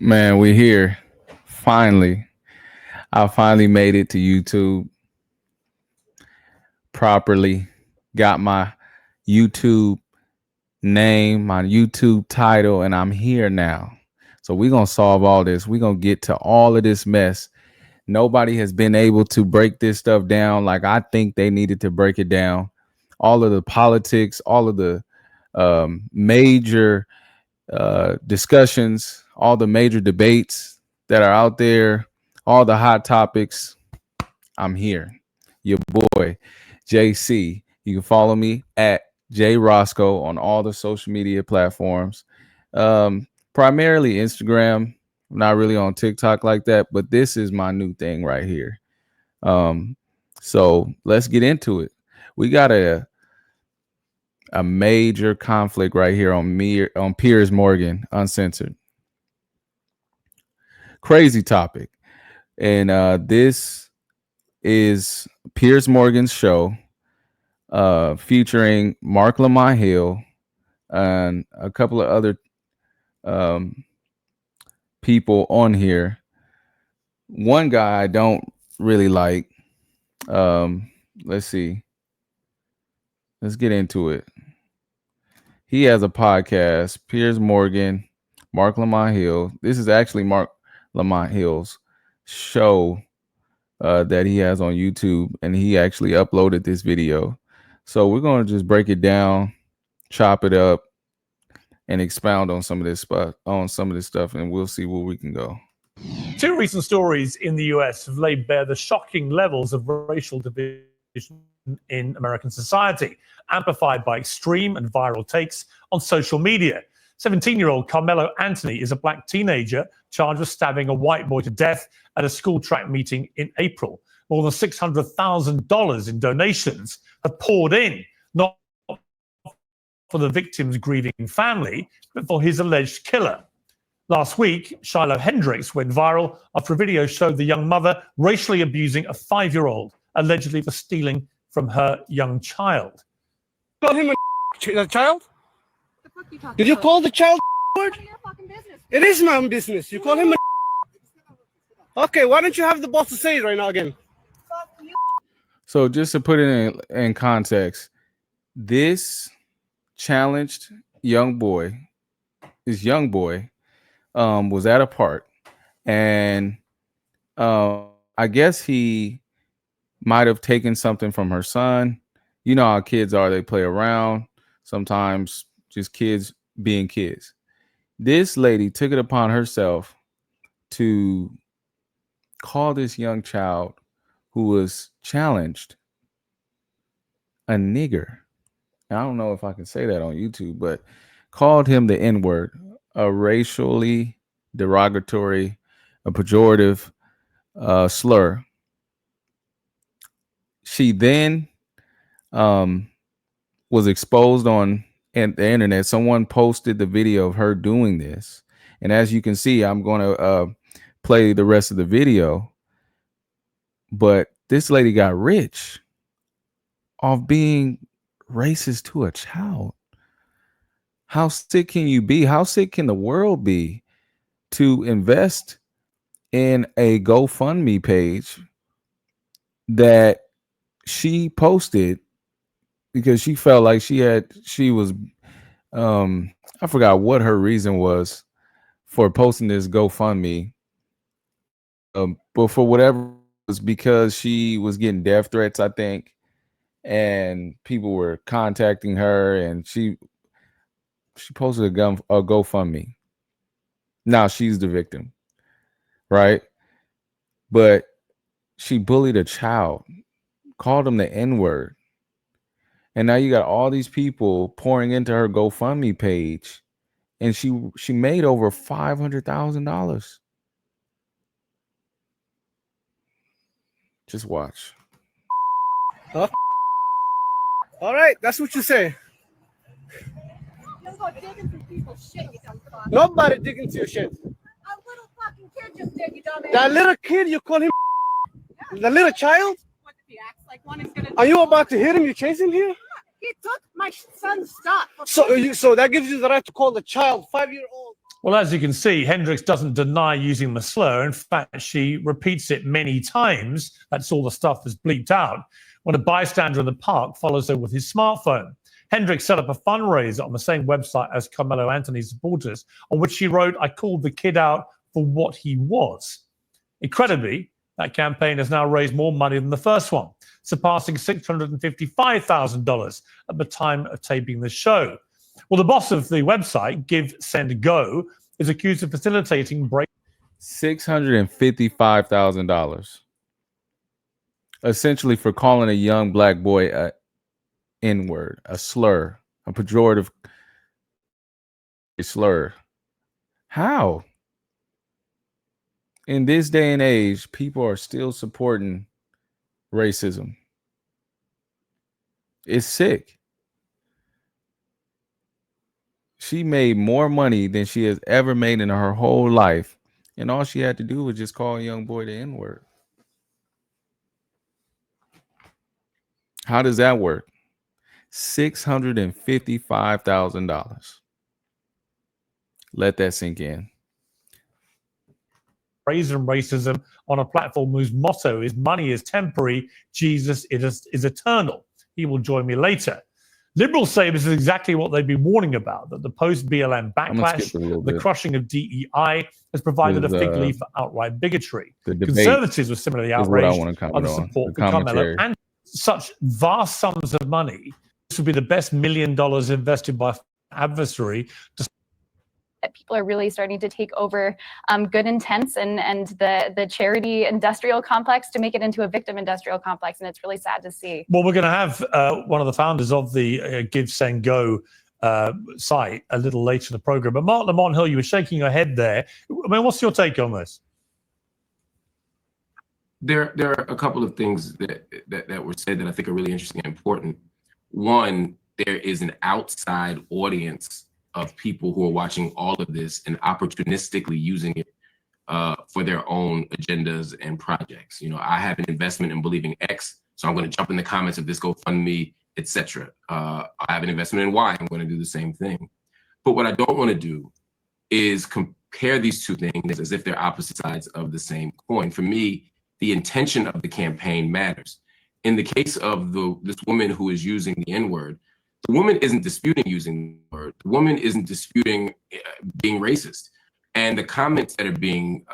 Man, we're here. Finally. I finally made it to YouTube properly. Got my YouTube name, my YouTube title, and I'm here now. So we're going to solve all this. We're going to get to all of this mess. Nobody has been able to break this stuff down like I think they needed to break it down. All of the politics, all of the major discussions, all the major debates that are out there, all the hot topics. I'm here. Your boy, JC. You can follow me at J Roscoe on all the social media platforms. Primarily Instagram. I'm not really on TikTok like that, but this is my new thing right here. Um, so let's get into it. We got a major conflict right here on Piers Morgan Uncensored. Crazy topic. And this is Piers Morgan's show featuring Mark Lamont Hill and a couple of other um, people on here. One guy I don't really like. Let's see. Let's get into it. He has a podcast, Piers Morgan, Mark Lamont Hill. This is actually Mark Lamont Hill's show that he has on YouTube, and he actually uploaded this video. So we're going to just break it down, chop it up, and expound on some of this stuff, and we'll see where we can go. Two recent stories in the US have laid bare the shocking levels of racial division in American society, amplified by extreme and viral takes on social media. 17-year-old Carmelo Anthony is a black teenager charged with stabbing a white boy to death at a school track meeting in April. More than $600,000 in donations have poured in, not for the victim's grieving family, but for his alleged killer. Last week, Shiloh Hendricks went viral after a video showed the young mother racially abusing a 5-year-old, allegedly for stealing from her young child. Call him a child? The fuck you talking Did you about? call the child word? None of your fucking business. It is my own business. You call him a Okay, why don't you have the boss to say it right now again? Fuck you. So just to put it in context, this challenged young boy, was at a park, and I guess he might have taken something from her son. You know how kids are, they play around, sometimes just kids being kids. This lady took it upon herself to call this young child who was challenged a nigger. I don't know if I can say that on YouTube, but called him the N-word, a racially derogatory, a pejorative slur. She then was exposed on the internet. Someone posted the video of her doing this. And as you can see, I'm going to play the rest of the video. But this lady got rich off being racist to a child. How sick can you be? How sick can the world be to invest in a GoFundMe page that she posted because she felt like she was I forgot what her reason was for posting this GoFundMe, but for whatever it was, because she was getting death threats, I think, and people were contacting her, and she posted a GoFundMe. Now she's the victim, right? But she bullied a child, called him the N-word. And now you got all these people pouring into her GoFundMe page, and she made over $500,000. Just watch. Huh? All right, that's what you say. Don't go digging through people's shit, you dumb fuck. Nobody digging into your shit. A little fucking kid just did, you dumbass. That little kid, you call him the little child? What if he acts like one is gonna Are you about to hit him? You chase him here? He took my son's stuff. So that gives you the right to call the child 5-year-old. Well, as you can see, Hendricks doesn't deny using the slur. In fact, she repeats it many times. That's all the stuff that's bleeped out. When a bystander in the park follows her with his smartphone. Hendricks set up a fundraiser on the same website as Carmelo Anthony's supporters, on which she wrote, "I called the kid out for what he was." Incredibly, that campaign has now raised more money than the first one, surpassing $655,000 at the time of taping the show. Well, the boss of the website, Give, Send, Go, is accused of facilitating break. $655,000, essentially for calling a young black boy a N-word, a slur, a pejorative slur. How? In this day and age, people are still supporting racism. It's sick. She made more money than she has ever made in her whole life, and all she had to do was just call a young boy the N-word. How does that work? $655,000. Let that sink in. Racism on a platform whose motto is "Money is temporary, Jesus is eternal. He will join me later." Liberals say this is exactly what they've been warning about, that the post-BLM backlash, the crushing of DEI, has provided a fig leaf for outright bigotry. Conservatives were similarly outraged by the support for Carmelo, and such vast sums of money. This would be the best $1 million invested by adversary to that people are really starting to take over good intents and the charity industrial complex to make it into a victim industrial complex, and it's really sad to see. Well, we're going to have one of the founders of the Give, Send, Go site a little later in the program. But Mark Lamont Hill, you were shaking your head there. I mean, what's your take on this? There are a couple of things that were said that I think are really interesting and important. One, there is an outside audience of people who are watching all of this and opportunistically using it for their own agendas and projects. You know, I have an investment in believing X, so I'm going to jump in the comments of this GoFundMe, etc. I have an investment in Y, I'm going to do the same thing. But what I don't want to do is compare these two things as if they're opposite sides of the same coin. For me, the intention of the campaign matters. In the case of this woman who is using the N-word, the woman isn't disputing using the word. The woman isn't disputing being racist. And the comments that are being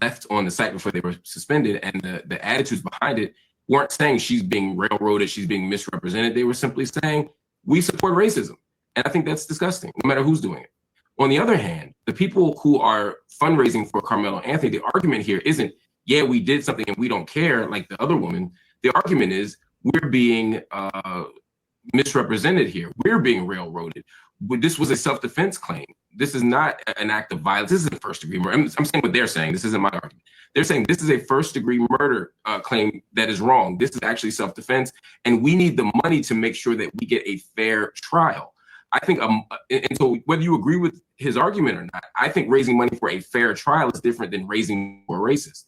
left on the site before they were suspended and the attitudes behind it weren't saying she's being railroaded, she's being misrepresented. They were simply saying, we support racism. And I think that's disgusting, no matter who's doing it. On the other hand, the people who are fundraising for Carmelo Anthony, the argument here isn't, yeah, we did something and we don't care like the other woman. The argument is we're being misrepresented here. We're being railroaded. This was a self-defense claim. This is not an act of violence. This isn't first-degree murder. I'm saying what they're saying. This isn't my argument. They're saying this is a first-degree murder claim that is wrong. This is actually self-defense, and we need the money to make sure that we get a fair trial. I think, and so whether you agree with his argument or not, I think raising money for a fair trial is different than raising for a racist.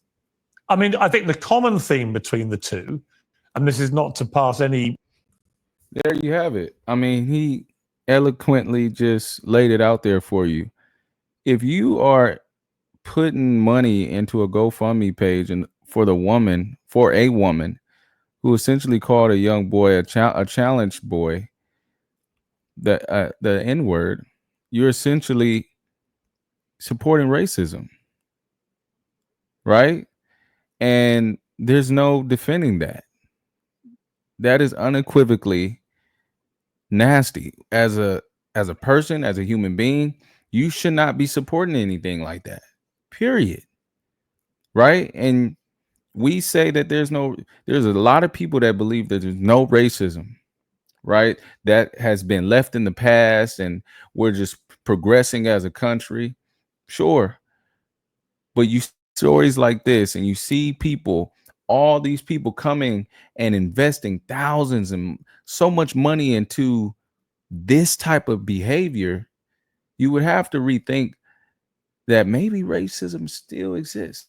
I mean, I think the common theme between the two, and this is not to pass any. There you have it. I mean, he eloquently just laid it out there for you. If you are putting money into a GoFundMe page and for a woman who essentially called a young boy a challenged boy, the N-word, you're essentially supporting racism, right? And there's no defending that. That is unequivocally nasty. As a person, as a human being, you should not be supporting anything like that, period. Right? And we say that there's a lot of people that believe that there's no racism, right? That has been left in the past and we're just progressing as a country. Sure. But you stories like this and you see people, all these people coming and investing thousands and so much money into this type of behavior, you would have to rethink that maybe racism still exists.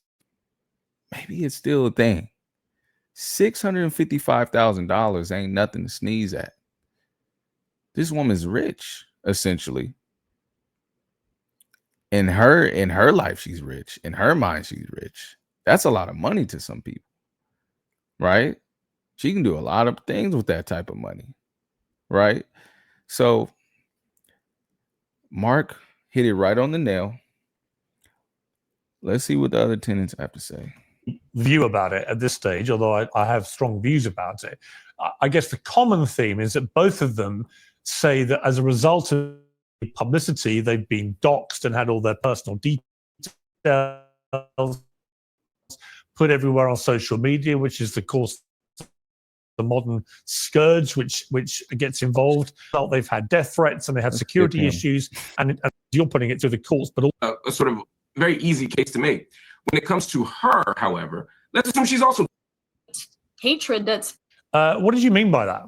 Maybe it's still a thing. $655,000 ain't nothing to sneeze at. This woman's rich, essentially. in her life, she's rich. In her mind, she's rich. That's a lot of money to some people, right? She can do a lot of things with that type of money, right? So Mark hit it right on the nail. Let's see what the other tenants have to say. View about it at this stage, although I have strong views about it. I guess the common theme is that both of them say that as a result of publicity, they've been doxxed and had all their personal details put everywhere on social media, which is, of course, the modern scourge which gets involved. They've had death threats and they had security issues, and you're putting it through the courts, but a sort of very easy case to make. When it comes to her, however, let's assume she's also Hatred that's what did you mean by that?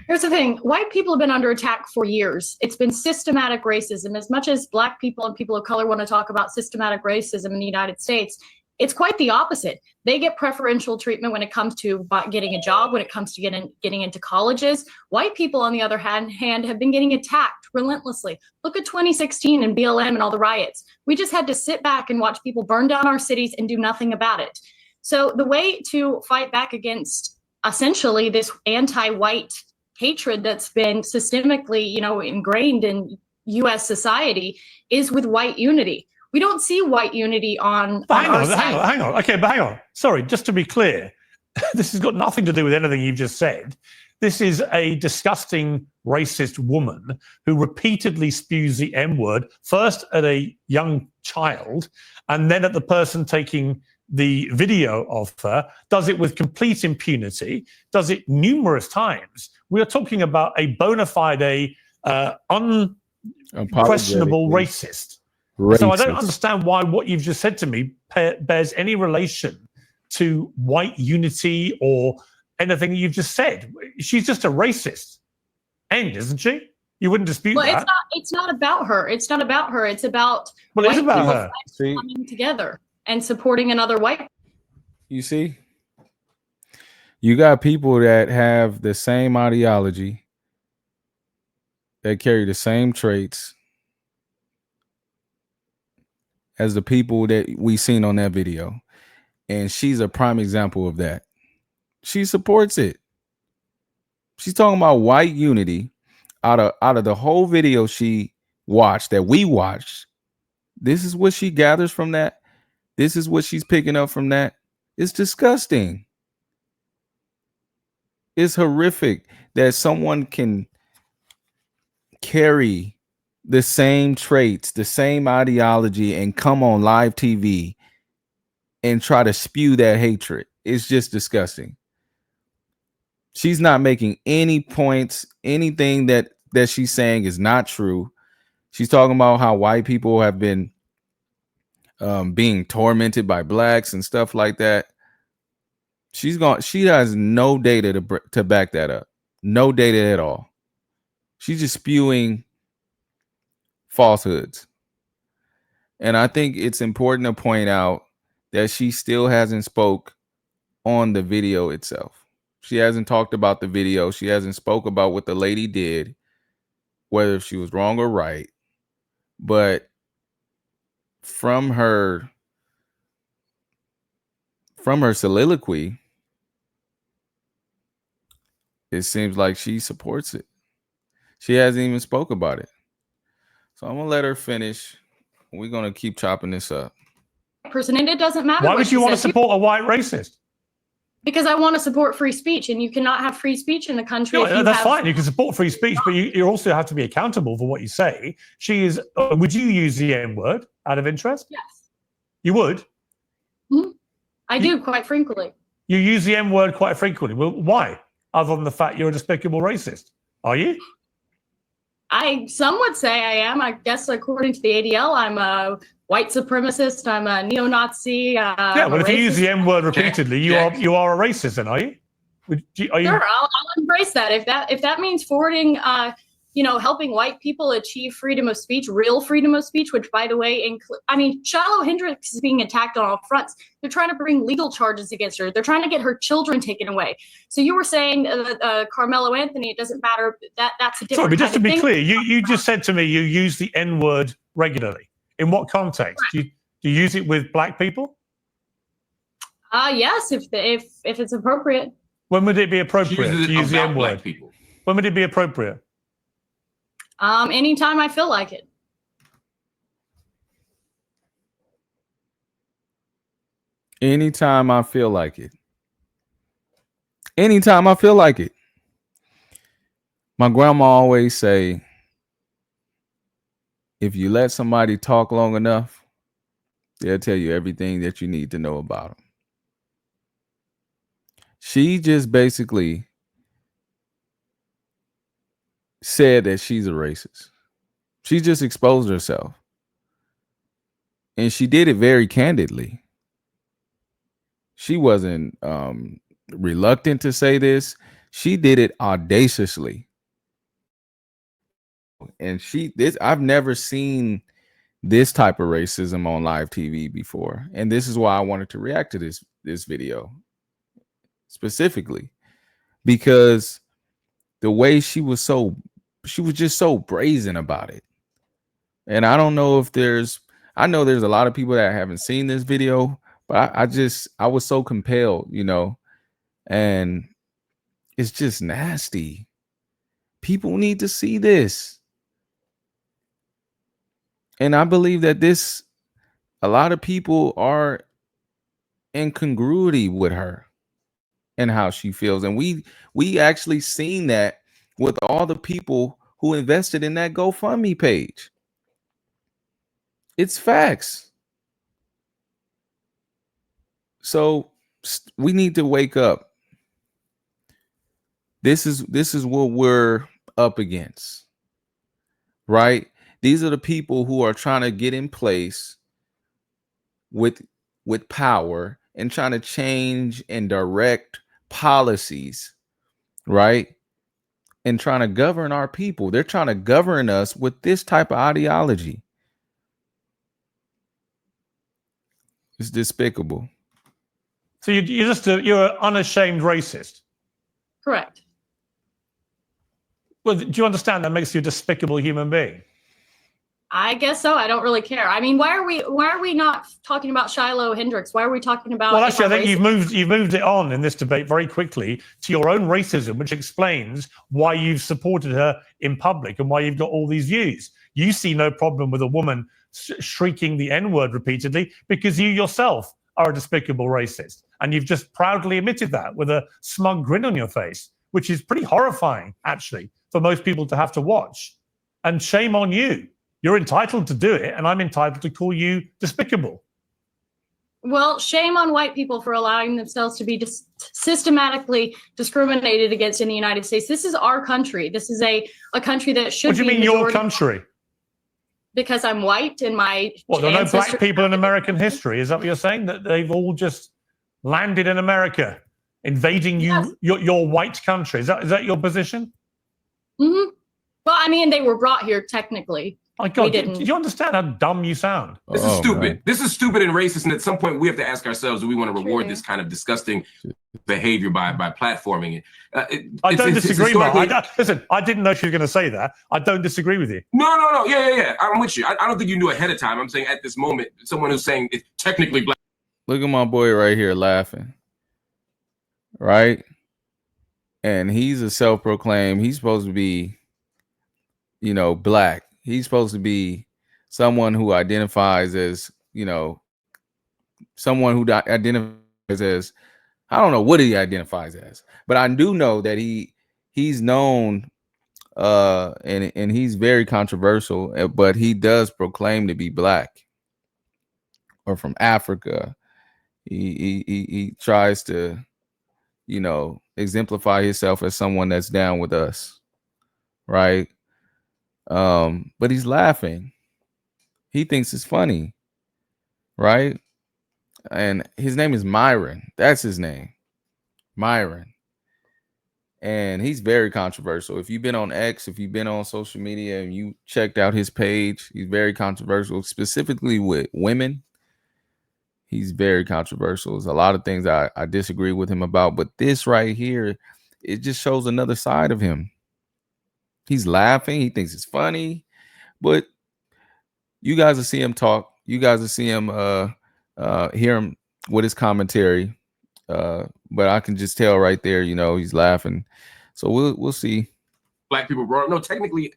Here's the thing. White people have been under attack for years. It's been systematic racism. As much as Black people and people of color want to talk about systematic racism in the United States, it's quite the opposite. They get preferential treatment when it comes to getting a job, when it comes to getting into colleges. White people, on the other hand, have been getting attacked relentlessly. Look at 2016 and BLM and all the riots. We just had to sit back and watch people burn down our cities and do nothing about it. So the way to fight back against essentially this anti-white hatred that's been systemically, ingrained in U.S. society is with white unity. We don't see white unity on Hang our on. side. Okay, but hang on. Sorry, just to be clear, this has got nothing to do with anything you've just said. This is a disgusting racist woman who repeatedly spews the M-word, first at a young child, and then at the person taking the video of her, does it with complete impunity, does it numerous times. We are talking about a bona fide, unquestionable racist. So I don't understand why what you've just said to me bears any relation to white unity or anything you've just said. She's just a racist. End, isn't she? You wouldn't dispute that. It's not about her. It's not about her. It's about it's about her. Coming together and supporting another white. You see? You got people that have the same ideology, that carry the same traits as the people that we seen on that video. And she's a prime example of that. She supports it. She's talking about white unity. Out of the whole video she watched, that we watched, this is what she gathers from that. This is what she's picking up from that. It's disgusting. It's horrific that someone can carry the same traits, the same ideology, and come on live TV and try to spew that hatred. It's just disgusting. She's not making any points. Anything that she's saying is not true. She's talking about how white people have been being tormented by blacks and stuff like that. She has no data to back that up. No data at all. She's just spewing falsehoods. And I think it's important to point out that she still hasn't spoke on the video itself. She hasn't talked about the video. She hasn't spoke about what the lady did, whether she was wrong or right. But from her soliloquy, it seems like she supports it. She hasn't even spoke about it. So I'm gonna let her finish. We're gonna keep chopping this up. Person, and it doesn't matter. Why would you want to support a white racist? Because I want to support free speech, and you cannot have free speech in a country. No, that's fine. You can support free speech, but you also have to be accountable for what you say. She is. Would you use the N-word out of interest? Yes. You would? Mm-hmm. I do, quite frankly. You use the M-word quite frequently. Well, why? Other than the fact you're a despicable racist. Are you? Some would say I am. I guess according to the ADL, I'm a white supremacist. I'm a neo-Nazi. Yeah, but if you use the M-word repeatedly, you are a racist, then, are you? Sure, I'll embrace that. If that means forwarding, helping white people achieve freedom of speech, real freedom of speech, which, by the way, Shiloh Hendricks is being attacked on all fronts. They're trying to bring legal charges against her. They're trying to get her children taken away. So you were saying Carmelo Anthony, it doesn't matter. That's a different Sorry, but just to be thing. clear, you just said to me you use the N-word regularly. In what context? Do you use it with black people? Yes, if it's appropriate. When would it be appropriate to use the N-word? People. When would it be appropriate? Anytime I feel like it. Anytime I feel like it. Anytime I feel like it. My grandma always say, if you let somebody talk long enough, they'll tell you everything that you need to know about them. She just basically said that she's a racist. She just exposed herself. And she did it very candidly. She wasn't reluctant to say this. She did it audaciously. And I've never seen this type of racism on live TV before. And this is why I wanted to react to this video specifically, because the way she was just so brazen about it. And I don't know if I know there's a lot of people that haven't seen this video, but I was so compelled, and it's just nasty. People need to see this. And I believe that a lot of people are in congruity with her and how she feels. And we actually seen that with all the people who invested in that GoFundMe page. It's facts. So we need to wake up. This is what we're up against, right? These are the people who are trying to get in place with power and trying to change and direct policies, right? And trying to govern our people. They're trying to govern us with this type of ideology. It's despicable. So you're an unashamed racist. Correct. Well, do you understand that makes you a despicable human being? I guess so. I don't really care. I mean, why are we not talking about Shiloh Hendricks? Why are we talking about? Well, actually, I think you've moved it on in this debate very quickly to your own racism, which explains why you've supported her in public and why you've got all these views. You see no problem with a woman shrieking the N-word repeatedly because you yourself are a despicable racist, and you've just proudly admitted that with a smug grin on your face, which is pretty horrifying, actually, for most people to have to watch. And shame on you. You're entitled to do it, and I'm entitled to call you despicable. Well, shame on white people for allowing themselves to be systematically discriminated against in the United States. This is our country. This is a country that should be. What do you mean your country? Because I'm white and my. Well, there are no black people in American history. Is that what you're saying? That they've all just landed in America, invading your white country? Is that your position? Mm-hmm. Well, I mean, they were brought here technically. My God, do you understand how dumb you sound? This is stupid. God. This is stupid and racist. And at some point, we have to ask ourselves, do we want to reward this kind of disgusting behavior by platforming it? I don't disagree, Mark. Listen, I didn't know she was going to say that. I don't disagree with you. No. Yeah. I'm with you. I don't think you knew ahead of time. I'm saying at this moment, someone who's saying it's technically black. Look at my boy right here laughing. Right? And he's a self-proclaimed, he's supposed to be, black. He's supposed to be someone who identifies as, someone who identifies as, I don't know what he identifies as, but I do know that he's known and he's very controversial, but he does proclaim to be black or from Africa. He tries to, exemplify himself as someone that's down with us, right? But he's laughing. He thinks it's funny, right? And his name is Myron. That's his name, Myron. and he's very controversial. If you've been on X, if you've been on social media and you checked out his page, he's very controversial, specifically with women. He's very controversial. There's a lot of things I disagree with him about, but this right here, it just shows another side of him. He's laughing. He thinks it's funny, but you guys will see him talk. You guys will see him hear him with his commentary. But I can just tell right there, you know, he's laughing. So we'll see. Black people brought up. No, technically,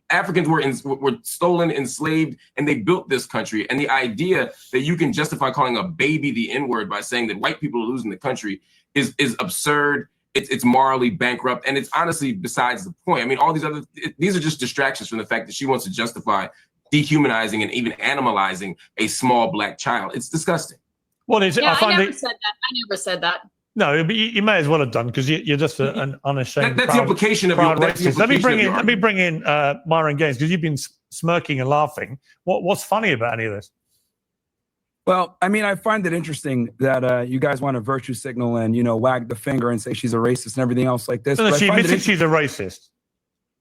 Africans were stolen, enslaved, and they built this country. And the idea that you can justify calling a baby the N-word by saying that white people are losing the country is absurd. It's morally bankrupt, and it's honestly besides the point. I mean, all these are just distractions from the fact that she wants to justify dehumanizing and even animalizing a small Black child. It's disgusting. Well, I never said that. I never said that. No, but you may as well have done, because you're just an unashamed. That's the implication of your. Let me bring in Myron Gaines, because you've been smirking and laughing. What's funny about any of this? Well, I mean, I find it interesting that you guys want to virtue signal and, you know, wag the finger and say she's a racist and everything else like this. No, she admitted she's a racist.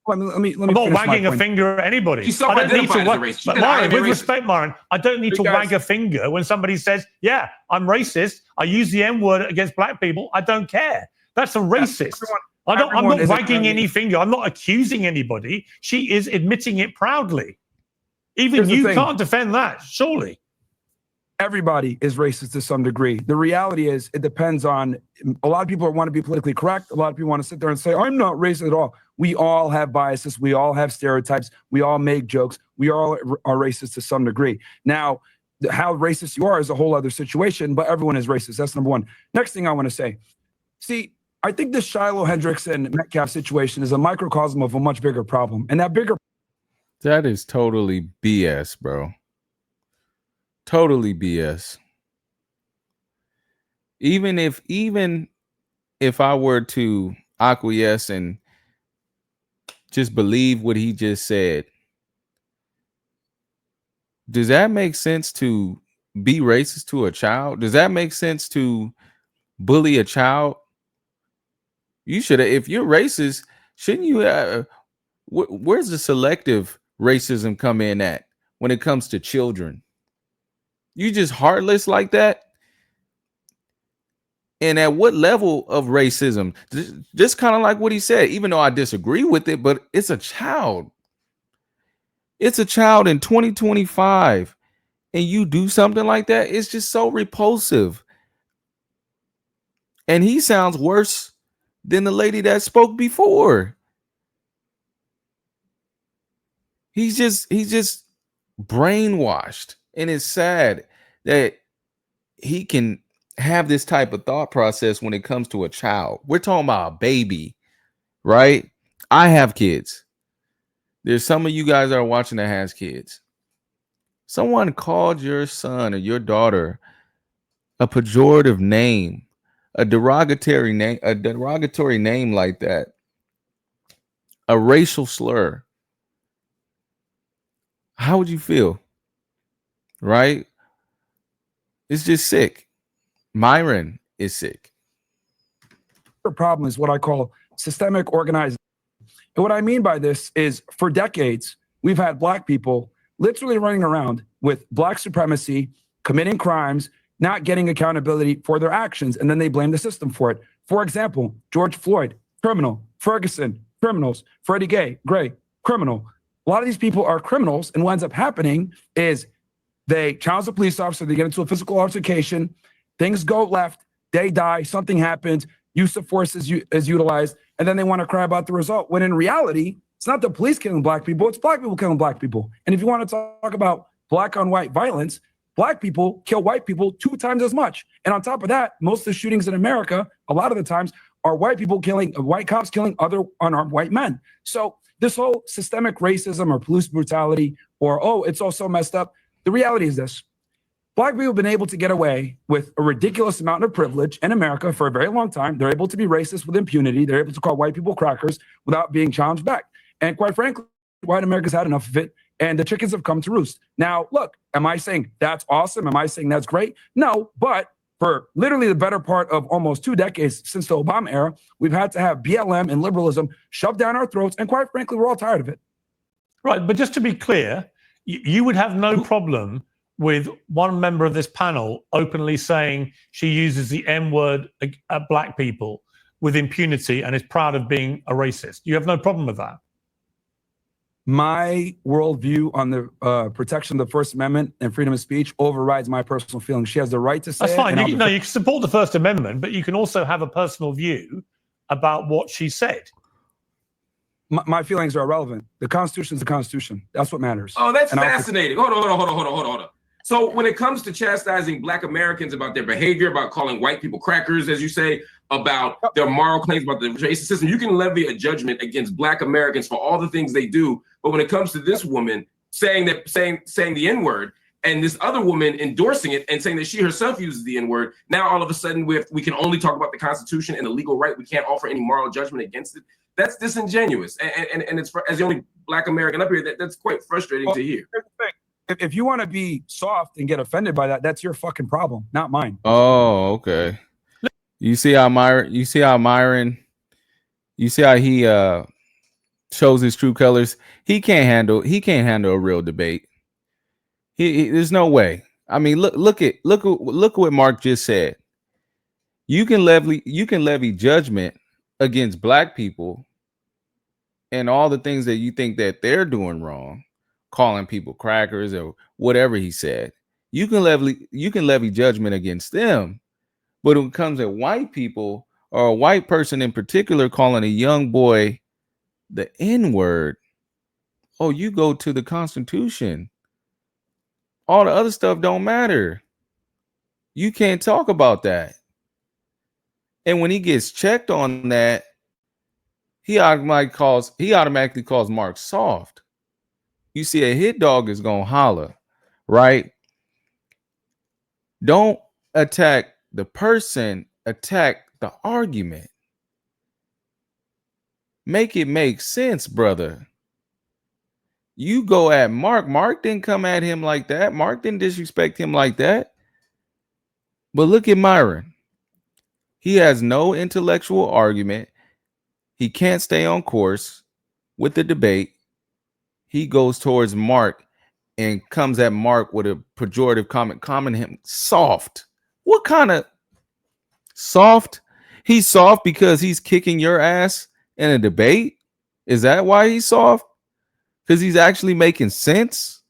Well, let me I'm not wagging a finger at anybody. She's self-identified as a racist. But Myron, with respect, Myron, I don't need to wag a finger when somebody says, yeah, I'm racist. I use the N-word against Black people. I don't care. That's a racist. I'm not wagging any finger. I'm not accusing anybody. She is admitting it proudly. Even you can't defend that, surely. Everybody is racist to some degree. The reality is it depends on, a lot of people want to be politically correct. A lot of people want to sit there and say, I'm not racist at all. We all have biases. We all have stereotypes. We all make jokes. We all are racist to some degree. Now, how racist you are is a whole other situation, but everyone is racist. That's number one. Next thing I want to say, see, I think the Shiloh Hendrickson Metcalf situation is a microcosm of a much bigger problem. And that is totally BS, bro. Totally BS. Even if I were to acquiesce and just believe what he just said, does that make sense to be racist to a child? Does that make sense to bully a child? You should, if you're racist, shouldn't you? Where's the selective racism come in at when it comes to children? You just heartless like that? And at what level of racism? Just kind of like what he said, even though I disagree with it, but it's a child. It's a child in 2025. And you do something like that, it's just so repulsive. And he sounds worse than the lady that spoke before. He's just brainwashed. And it's sad that he can have this type of thought process when it comes to a child. We're talking about a baby, right? I have kids. There's some of you guys that are watching that has kids. Someone called your son or your daughter a pejorative name, a derogatory name like that, a racial slur. How would you feel? Right? It's just sick. Myron is sick. The problem is what I call systemic organized. And what I mean by this is for decades, we've had Black people literally running around with Black supremacy, committing crimes, not getting accountability for their actions, and then they blame the system for it. For example, George Floyd, criminal. Ferguson, criminals. Freddie Gray, criminal. A lot of these people are criminals, and what ends up happening is they challenge the police officer, they get into a physical altercation, things go left, they die, something happens, use of force is utilized, and then they want to cry about the result, when in reality, it's not the police killing Black people, it's Black people killing Black people. And if you want to talk about Black on white violence, Black people kill white people 2 times as much. And on top of that, most of the shootings in America, a lot of the times, are white cops killing other unarmed white men. So this whole systemic racism or police brutality, or, oh, it's all so messed up. The reality is this. Black people have been able to get away with a ridiculous amount of privilege in America for a very long time. They're able to be racist with impunity. They're able to call white people crackers without being challenged back. And quite frankly, white America's had enough of it, and the chickens have come to roost. Now, look, am I saying that's awesome? Am I saying that's great? No, but For literally the better part of almost 2 decades since the Obama era, we've had to have BLM and liberalism shoved down our throats, and quite frankly, we're all tired of it. Right, but just to be clear, you would have no problem with one member of this panel openly saying she uses the N-word at black people with impunity and is proud of being a racist. You have no problem with that? My worldview on the protection of the First Amendment and freedom of speech overrides my personal feelings. She has the right to say That's it. fine. You can support the First Amendment, but you can also have a personal view about what she said. My feelings are irrelevant. The Constitution is the Constitution. That's what matters. Oh, that's fascinating. Hold on. So when it comes to chastising Black Americans about their behavior, about calling white people crackers, as you say, about their moral claims about the racist system, you can levy a judgment against Black Americans for all the things they do. But when it comes to this woman saying the N-word, and this other woman endorsing it and saying that she herself uses the N-word, now all of a sudden we can only talk about the Constitution and the legal right. We can't offer any moral judgment against it. That's disingenuous. And it's as the only Black American up here, that's quite frustrating to hear. If you want to be soft and get offended by that, that's your fucking problem, not mine. Oh, okay. You see how he shows his true colors. He can't handle a real debate. There's no way. I mean, look what Mark just said. You can levy judgment against black people and all the things that you think that they're doing wrong, calling people crackers or whatever he said. You can levy judgment against them. But when it comes to white people, or a white person in particular calling a young boy the N-word, oh, you go to the Constitution. All the other stuff don't matter. You can't talk about that. And when he gets checked on that, he automatically calls Mark soft. You see, a hit dog is gonna holler, right? Don't attack the person, attack the argument. Make it make sense, brother. You go at Mark. Mark didn't come at him like that. Mark didn't disrespect him like that. But look at Myron. He has no intellectual argument. He can't stay on course with the debate. He goes towards Mark and comes at Mark with a pejorative comment, calling him soft. What kind of soft? He's soft because he's kicking your ass in a debate? Is that why he's soft? Because he's actually making sense?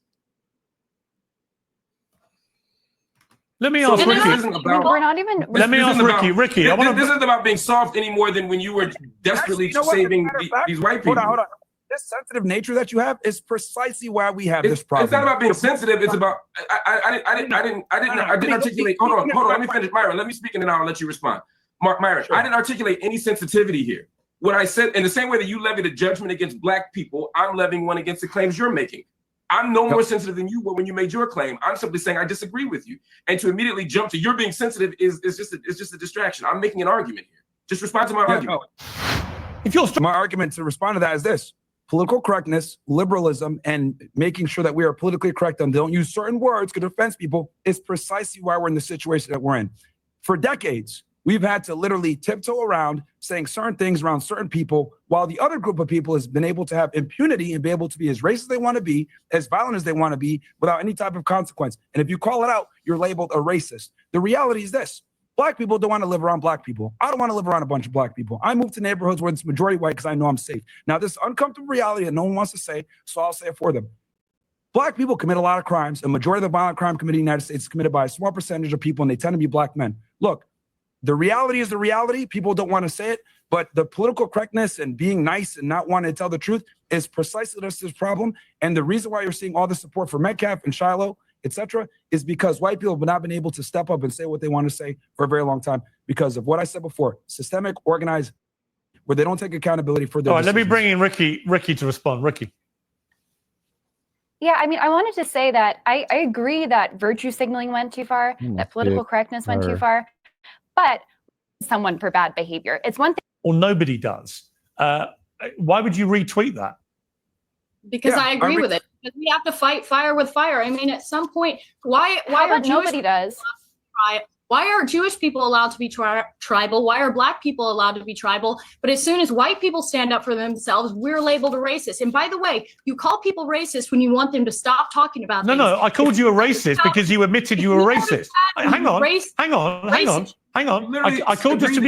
Let me ask Ricky. We're not even. Let me ask Ricky. Ricky, this isn't about being soft any more than when you were desperately saving these white people. Hold on. This sensitive nature that you have is precisely why we have this problem. It's not about being sensitive. It's about I didn't articulate. Hold on. Let me finish, Myron. Let me speak and then I'll let you respond. Myron, sure. I didn't articulate any sensitivity here. What I said, in the same way that you levied a judgment against black people, I'm levying one against the claims you're making. I'm no more sensitive than you were when you made your claim. I'm simply saying I disagree with you. And to immediately jump to you're being sensitive is just a distraction. I'm making an argument here. Just respond to my argument. No. My argument to respond to that is this. Political correctness, liberalism, and making sure that we are politically correct and don't use certain words to offend people is precisely why we're in the situation that we're in. For decades, we've had to literally tiptoe around saying certain things around certain people, while the other group of people has been able to have impunity and be able to be as racist as they want to be, as violent as they want to be, without any type of consequence. And if you call it out, you're labeled a racist. The reality is this. Black people don't want to live around black people. I don't want to live around a bunch of black people. I move to neighborhoods where it's majority white because I know I'm safe. Now, this is uncomfortable reality that no one wants to say, so I'll say it for them. Black people commit a lot of crimes. A majority of the violent crime committed in the United States is committed by a small percentage of people, and they tend to be black men. Look, the reality is the reality. People don't want to say it, but the political correctness and being nice and not wanting to tell the truth is precisely this problem. And the reason why you're seeing all the support for Metcalf and Shiloh, etc., is because white people have not been able to step up and say what they want to say for a very long time because of what I said before, systemic, organized, where they don't take accountability for their decisions. Let me bring in Ricky to respond. Ricky. Yeah, I mean, I wanted to say that I agree that virtue signaling went too far, that political correctness went too far, but someone for bad behavior. It's one thing. Or nobody does. Why would you retweet that? Because I agree with it. Because we have to fight fire with fire. I mean, at some point, why are nobody does? Why are Jewish people allowed to be tribal? Why are Black people allowed to be tribal? But as soon as white people stand up for themselves, we're labeled a racist. And by the way, you call people racist when you want them to stop talking about things. No, I called you a racist because you admitted you were a racist. Hang on. I called, just to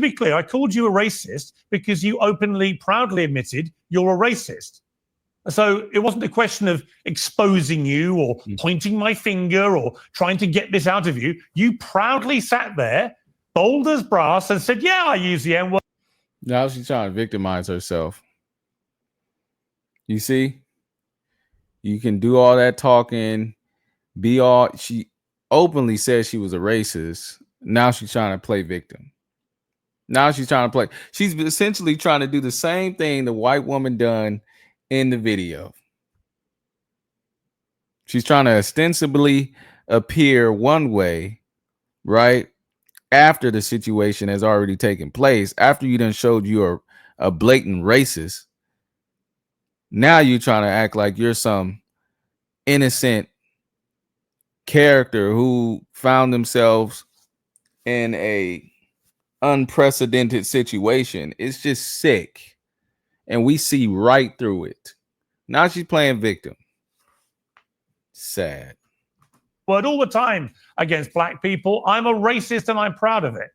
be clear, I called you a racist because you openly, proudly admitted you're a racist. So it wasn't a question of exposing you or pointing my finger or trying to get this out of you. You proudly sat there, bold as brass, and said, yeah, I use the N-word. Now she's trying to victimize herself. You see? You can do all that talking, she openly said she was a racist. Now she's trying to play victim. She's essentially trying to do the same thing the white woman done in the video. She's trying to ostensibly appear one way, right? After the situation has already taken place, after you done showed you're a blatant racist. Now you're trying to act like you're some innocent character who found themselves in a unprecedented situation. It's just sick. And we see right through it. Now she's playing victim. Sad. Word all the time against Black people. I'm a racist and I'm proud of it.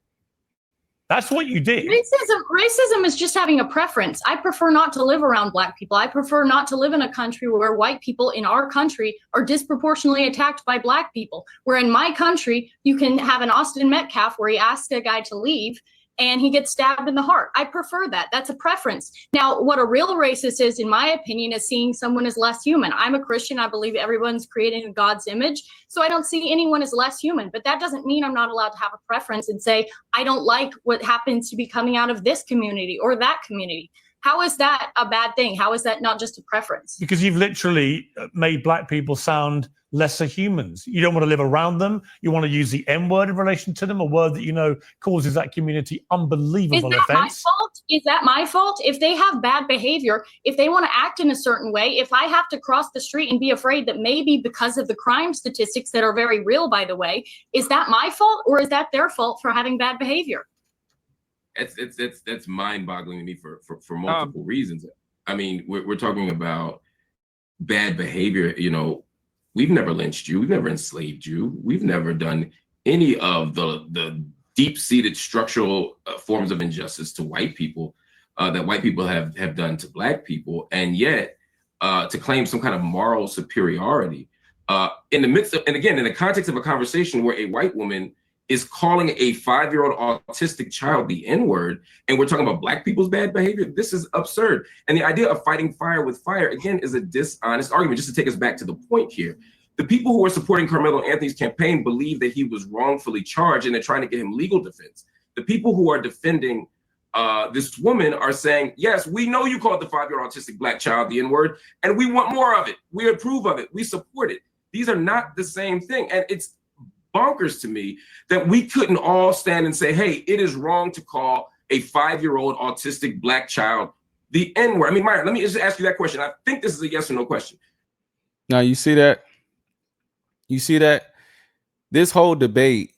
That's what you did. Racism is just having a preference. I prefer not to live around Black people. I prefer not to live in a country where white people in our country are disproportionately attacked by Black people. Where in my country, you can have an Austin Metcalf where he asks a guy to leave and he gets stabbed in the heart. I prefer that. That's a preference. Now, what a real racist is, in my opinion, is seeing someone as less human. I'm a Christian. I believe everyone's created in God's image. So I don't see anyone as less human. But that doesn't mean I'm not allowed to have a preference and say, I don't like what happens to be coming out of this community or that community. How is that a bad thing? How is that not just a preference? Because you've literally made Black people sound lesser humans. You don't want to live around them. You want to use the N-word in relation to them, a word that you know causes that community unbelievable offense. My fault? Is that my fault? If they have bad behavior, if they want to act in a certain way, if I have to cross the street and be afraid that maybe because of the crime statistics that are very real, by the way, is that my fault or is that their fault for having bad behavior? That's mind-boggling to me for multiple reasons. I mean, we're talking about bad behavior. You know, we've never lynched you, we've never enslaved you, we've never done any of the deep-seated structural forms of injustice to white people that white people have done to Black people, and yet to claim some kind of moral superiority in the midst of, and again, in the context of a conversation where a white woman is calling a 5-year-old autistic child the N-word, and we're talking about Black people's bad behavior. This is absurd. And the idea of fighting fire with fire, again, is a dishonest argument. Just to take us back to the point here, the people who are supporting Carmelo Anthony's campaign believe that he was wrongfully charged and they're trying to get him legal defense. The people who are defending this woman are saying, yes, we know you called the 5-year-old autistic Black child the N-word, and we want more of it. We approve of it. We support it. These are not the same thing. And it's bonkers to me that we couldn't all stand and say, hey, it is wrong to call a 5-year-old autistic Black child the N-word. I mean, Myron, let me just ask you that question. I think this is a yes or no question. Now, you see that? You see that? This whole debate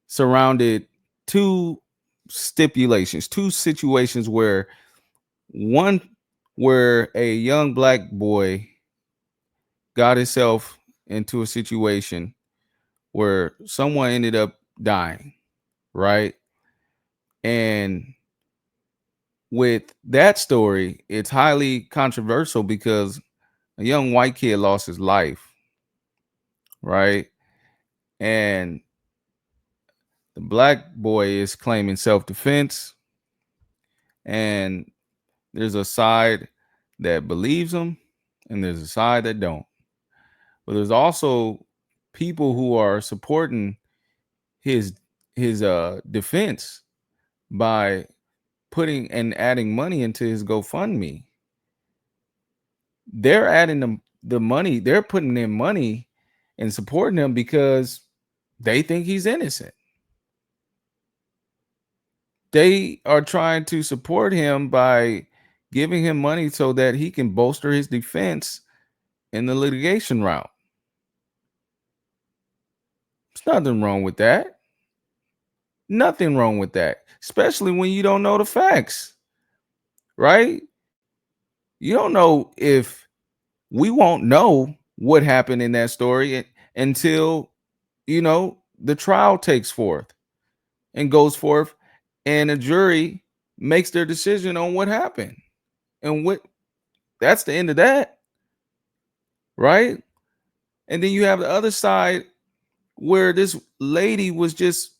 surrounded two stipulations, two situations where a young Black boy got himself into a situation where someone ended up dying, right? And with that story, it's highly controversial because a young white kid lost his life, right? And the Black boy is claiming self-defense, and there's a side that believes him and there's a side that don't. But there's also people who are supporting his defense by putting and adding money into his GoFundMe. They're adding the money, they're putting in money and supporting him because they think he's innocent. They are trying to support him by giving him money so that he can bolster his defense in the litigation route. There's nothing wrong with that. Nothing wrong with that, especially when you don't know the facts, right? You don't know if we won't know what happened in that story until, the trial takes forth and goes forth and a jury makes their decision on what happened. And that's the end of that, right? And then you have the other side where this lady was just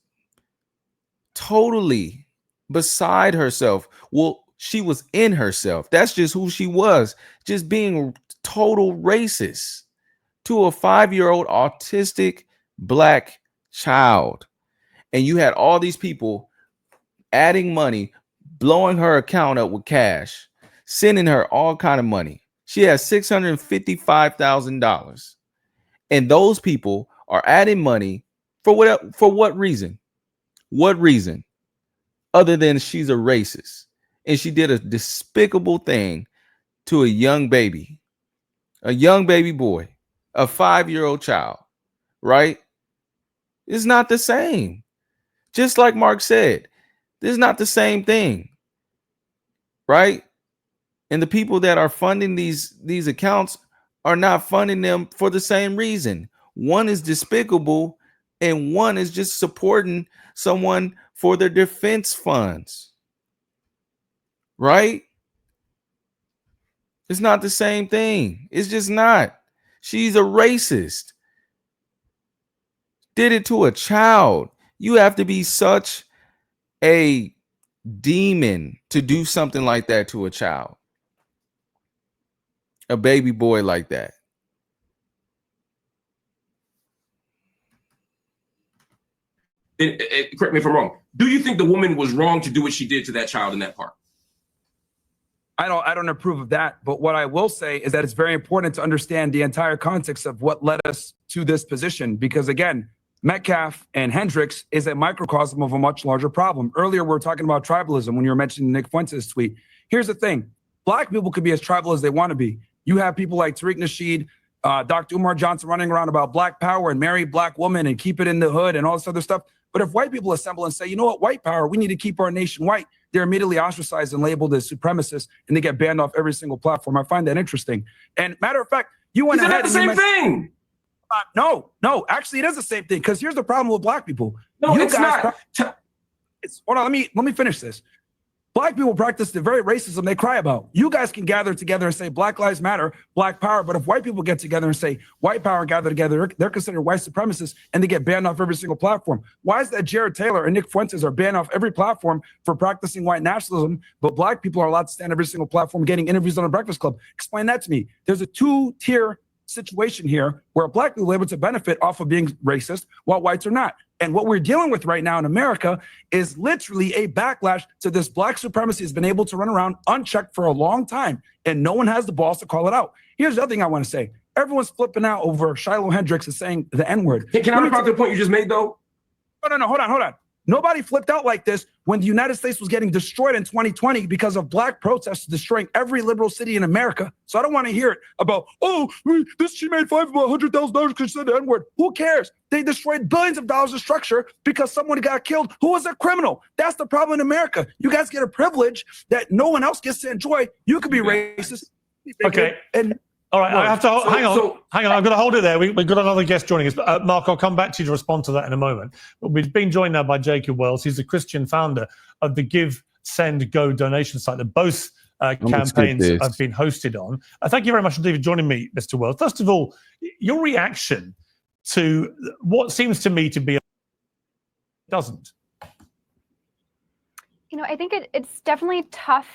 totally beside herself. Well, she was in herself. That's just who she was, just being total racist to a 5-year-old autistic black child. And you had all these people adding money, blowing her account up with cash, sending her all kind of money. She has $655,000. And those people are adding money for what reason? What reason? Other than she's a racist. And she did a despicable thing to a young baby boy, a 5-year-old child, right? It's not the same. Just like Mark said, this is not the same thing, right? And the people that are funding these accounts are not funding them for the same reason. One is despicable and one is just supporting someone for their defense funds, right? It's not the same thing. It's just not. She's a racist. Did it to a child. You have to be such a demon to do something like that to a child. A baby boy like that. Correct me if I'm wrong. Do you think the woman was wrong to do what she did to that child in that park? I don't approve of that. But what I will say is that it's very important to understand the entire context of what led us to this position. Because again, Metcalf and Hendricks is a microcosm of a much larger problem. Earlier, we were talking about tribalism when you were mentioning Nick Fuentes' tweet. Here's the thing. Black people could be as tribal as they want to be. You have people like Tariq Nasheed, Dr. Umar Johnson running around about black power and marry black women and keep it in the hood and all this other stuff. But if white people assemble and say, you know what, white power, we need to keep our nation white, they're immediately ostracized and labeled as supremacists, and they get banned off every single platform. I find that interesting. And matter of fact, you went ahead. Is that the same thing? No, actually, it is the same thing. Because here's the problem with black people. No, it's not. Hold on, let me finish this. Black people practice the very racism they cry about. You guys can gather together and say Black Lives Matter, Black Power, but if white people get together and say white power and gather together, they're considered white supremacists and they get banned off every single platform. Why is that Jared Taylor and Nick Fuentes are banned off every platform for practicing white nationalism, but black people are allowed to stand every single platform getting interviews on a Breakfast Club? Explain that to me. There's a two-tier situation here where black people are able to benefit off of being racist while whites are not. And what we're dealing with right now in America is literally a backlash to this black supremacy has been able to run around unchecked for a long time, and no one has the balls to call it out. Here's the other thing I want to say. Everyone's flipping out over Shiloh Hendricks is saying the N-word. Can I make about the point you just made, though? No, hold on. Nobody flipped out like this when the United States was getting destroyed in 2020 because of black protests destroying every liberal city in America. So I don't want to hear it about, she made $100,000 because she said the N-word. Who cares? They destroyed billions of dollars of structure because someone got killed who was a criminal. That's the problem in America. You guys get a privilege that no one else gets to enjoy. You could be racist. Okay. All right, I have to hang on. I'm going to hold it there. We've got another guest joining us. Mark, I'll come back to you to respond to that in a moment. But we've been joined now by Jacob Wells. He's the Christian founder of the Give, Send, Go donation site that both campaigns have been hosted on. Thank you very much indeed for joining me, Mr. Wells. First of all, your reaction to what seems to me to be doesn't. I think it's definitely tough.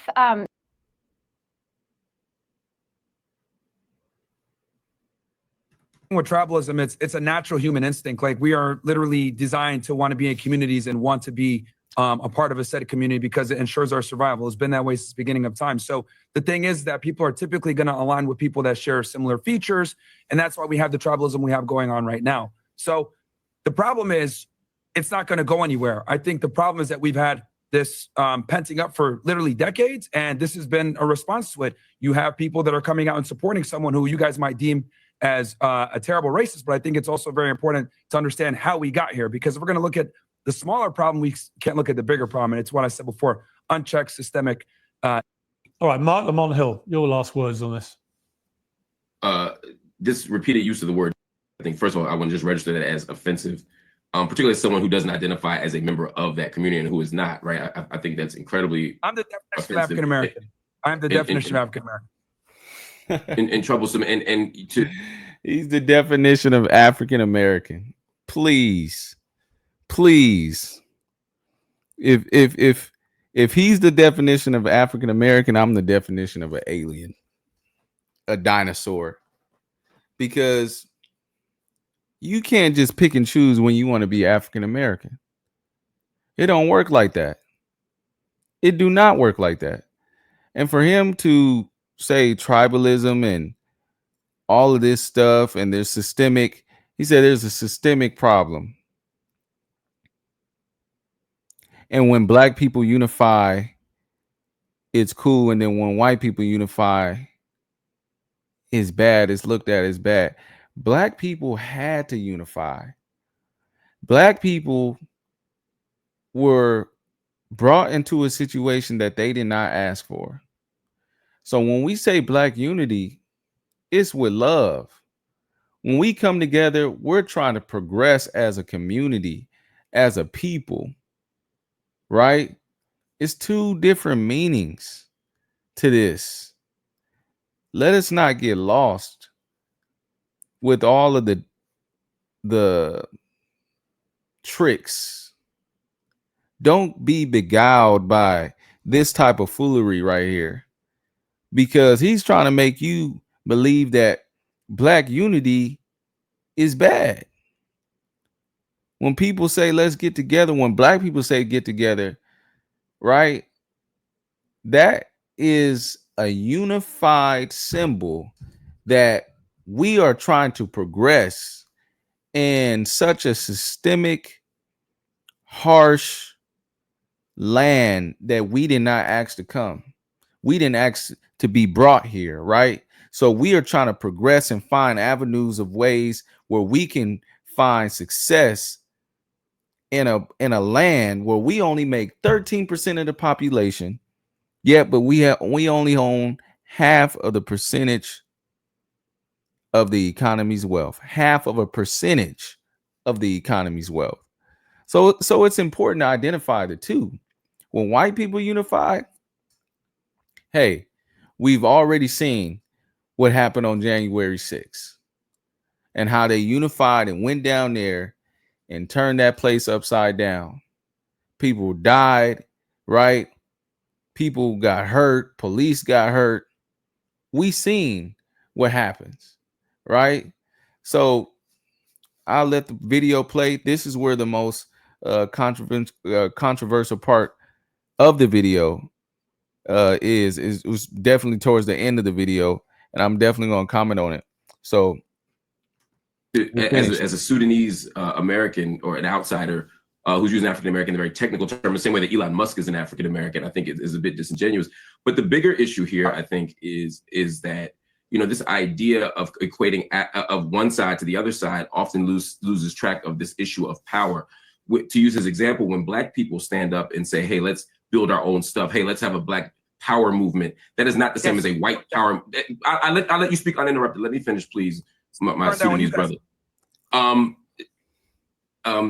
With tribalism, it's a natural human instinct. Like, we are literally designed to want to be in communities and want to be a part of a set of community because it ensures our survival. It's been that way since the beginning of time. So the thing is that people are typically going to align with people that share similar features, and that's why we have the tribalism we have going on right now. So the problem is it's not going to go anywhere. I think the problem is that we've had this penting up for literally decades, and this has been a response to it. You have people that are coming out and supporting someone who you guys might deem as a terrible racist, but I think it's also very important to understand how we got here, because if we're going to look at the smaller problem, we can't look at the bigger problem. And it's what I said before, unchecked systemic. All right, Mark Lamont Hill, your last words on this. This repeated use of the word, I think, first of all, I want to just register that as offensive, particularly as someone who doesn't identify as a member of that community and who is not, right? I think that's incredibly I'm the definition of African American. I'm the definition of African American. And troublesome. And he's the definition of African American. Please. If he's the definition of African American, I'm the definition of an alien, a dinosaur. Because you can't just pick and choose when you want to be African American. It don't work like that. It do not work like that. And for him to say tribalism and all of this stuff, and there's systemic, he said there's a systemic problem. And when black people unify, it's cool. And then when white people unify, it's bad. It's looked at as bad. Black people had to unify. Black people were brought into a situation that they did not ask for. So when we say black unity, it's with love. When we come together, we're trying to progress as a community, as a people, right? It's two different meanings to this. Let us not get lost with all of the tricks. Don't be beguiled by this type of foolery right here, because he's trying to make you believe that black unity is bad. When people say let's get together, when black people say get together, right? That is a unified symbol that we are trying to progress in such a systemic, harsh land that we did not ask to come. We didn't ask to be brought here, right? So we are trying to progress and find avenues of ways where we can find success in a land where we only make 13% of the population. Yeah, but we only own half of the percentage of the economy's wealth, half of a percentage of the economy's wealth. So it's important to identify the two. When white people unify, hey, we've already seen what happened on January 6th and how they unified and went down there and turned that place upside down. People died, right? People got hurt. Police got hurt. We seen what happens, right? So I'll let the video play. This is where the most controversial part of the video is. It was definitely towards the end of the video, and I'm definitely going to comment on it. So as a Sudanese American or an outsider who's using African American in a very technical term, the same way that Elon Musk is an African American, I think it is a bit disingenuous. But the bigger issue here, I think, is that, you know, this idea of equating of one side to the other side often loses track of this issue of power. To use as example, when black people stand up and say, hey, let's build our own stuff. Hey, let's have a black power movement. That is not the same as a white power. I'll let you speak uninterrupted. Let me finish, please, my Sudanese brother.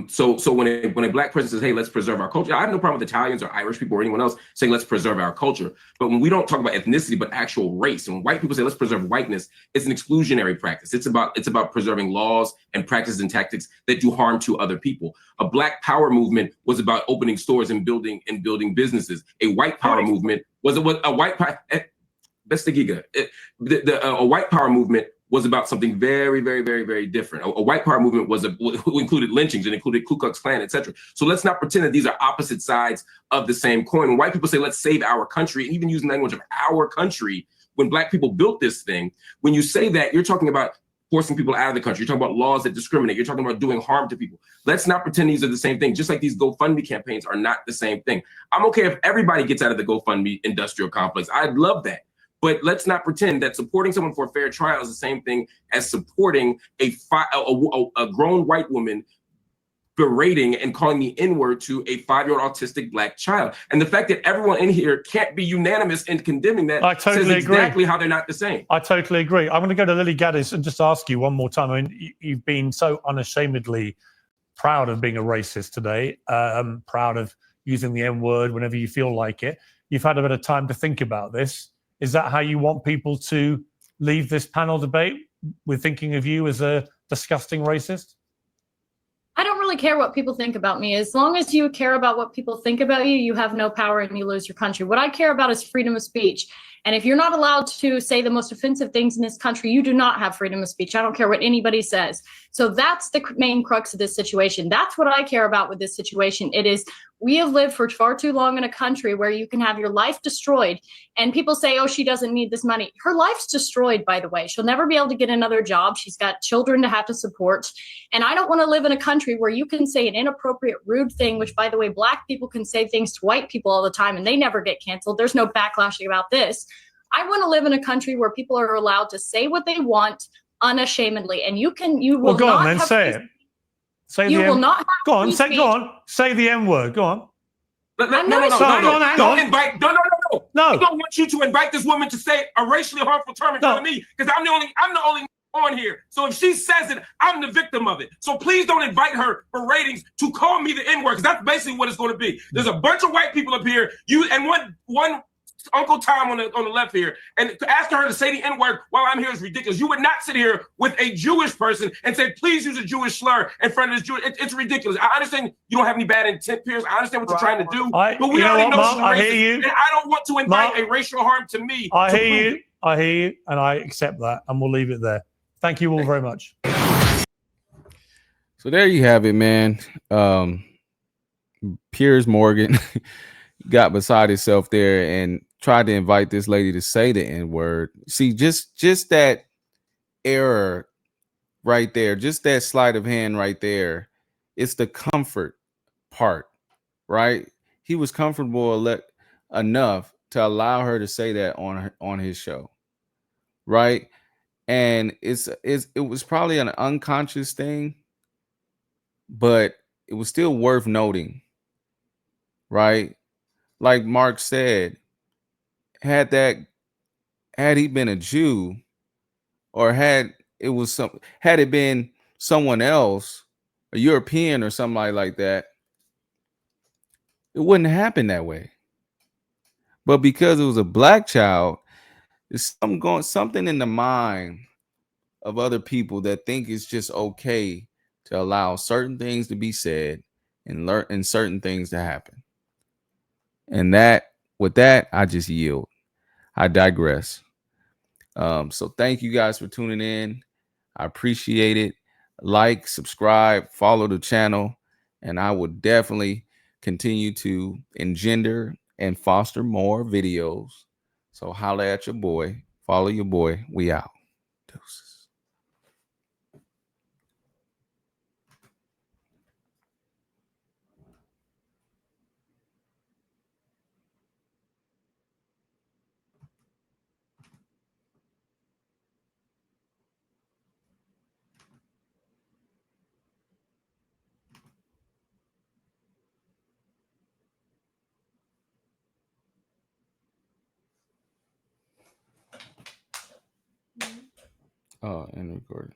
So when a black person says, hey, let's preserve our culture, I have no problem with Italians or Irish people or anyone else saying let's preserve our culture. But when we don't talk about ethnicity, but actual race, and when white people say let's preserve whiteness, it's an exclusionary practice. It's about preserving laws and practices and tactics that do harm to other people. A black power movement was about opening stores and building businesses. A white power movement was a white power movement was about something very, very, very, very different. A white power movement who included lynchings and included Ku Klux Klan, etc. So let's not pretend that these are opposite sides of the same coin. When white people say, let's save our country, and even using the language of our country, when black people built this thing, when you say that, you're talking about forcing people out of the country. You're talking about laws that discriminate. You're talking about doing harm to people. Let's not pretend these are the same thing, just like these GoFundMe campaigns are not the same thing. I'm okay if everybody gets out of the GoFundMe industrial complex. I'd love that. But let's not pretend that supporting someone for a fair trial is the same thing as supporting a grown white woman berating and calling the N-word to a 5-year-old autistic Black child. And the fact that everyone in here can't be unanimous in condemning that I totally says exactly agree. how they're not the same. I totally agree. I'm going to go to Lily Gaddis and just ask you one more time. I mean, you've been so unashamedly proud of being a racist today, proud of using the N-word whenever you feel like it. You've had a bit of time to think about this. Is that how you want people to leave this panel debate, with thinking of you as a disgusting racist? I don't really care what people think about me. As long as you care about what people think about you, you have no power and you lose your country. What I care about is freedom of speech. And if you're not allowed to say the most offensive things in this country, you do not have freedom of speech. I don't care what anybody says. So that's the main crux of this situation. That's what I care about with this situation. It is, we have lived for far too long in a country where you can have your life destroyed. And people say, oh, she doesn't need this money. Her life's destroyed, by the way. She'll never be able to get another job. She's got children to have to support. And I don't want to live in a country where you can say an inappropriate, rude thing, which, by the way, Black people can say things to white people all the time and they never get canceled. There's no backlashing about this. I want to live in a country where people are allowed to say what they want unashamedly. And you will well, go not on, then, have say it. Say you the will M- not have go on, free say, speech. go on, say the M-word. Go on. No. hang Don't on. invite. No. No. I don't want you to invite this woman to say a racially harmful term in front of me, because I'm the only on here. So if she says it, I'm the victim of it. So please don't invite her for ratings to call me the N-word, because that's basically what it's going to be. There's a bunch of white people up here. You and one Uncle Tom on the left here, and asking her to say the N-word while I'm here is ridiculous. You would not sit here with a Jewish person and say, please use a Jewish slur in front of this Jewish. It's ridiculous. I understand you don't have any bad intent, Piers. I understand what you're trying to do, but we already know she's Mark, racist, and I don't want to invite a racial harm to me. I hear you, and I accept that, and we'll leave it there. Thank you all very much. So there you have it, man. Piers Morgan got beside himself there and tried to invite this lady to say the N-word. See, just that error right there, just that sleight of hand right there, it's the comfort part, right? He was comfortable enough to allow her to say that on his show, right? And it was probably an unconscious thing, but it was still worth noting, right? Like Mark said, had he been a Jew, or had it been someone else, a European or somebody like that, it wouldn't happen that way. But because it was a Black child, there's something in the mind of other people that think it's just okay to allow certain things to be said and certain things to happen. And with that, I just yield. I digress. So thank you guys for tuning in. I appreciate it. Like, subscribe, follow the channel, and I will definitely continue to engender and foster more videos. So holla at your boy. Follow your boy. We out. Deuces. Oh, and recording.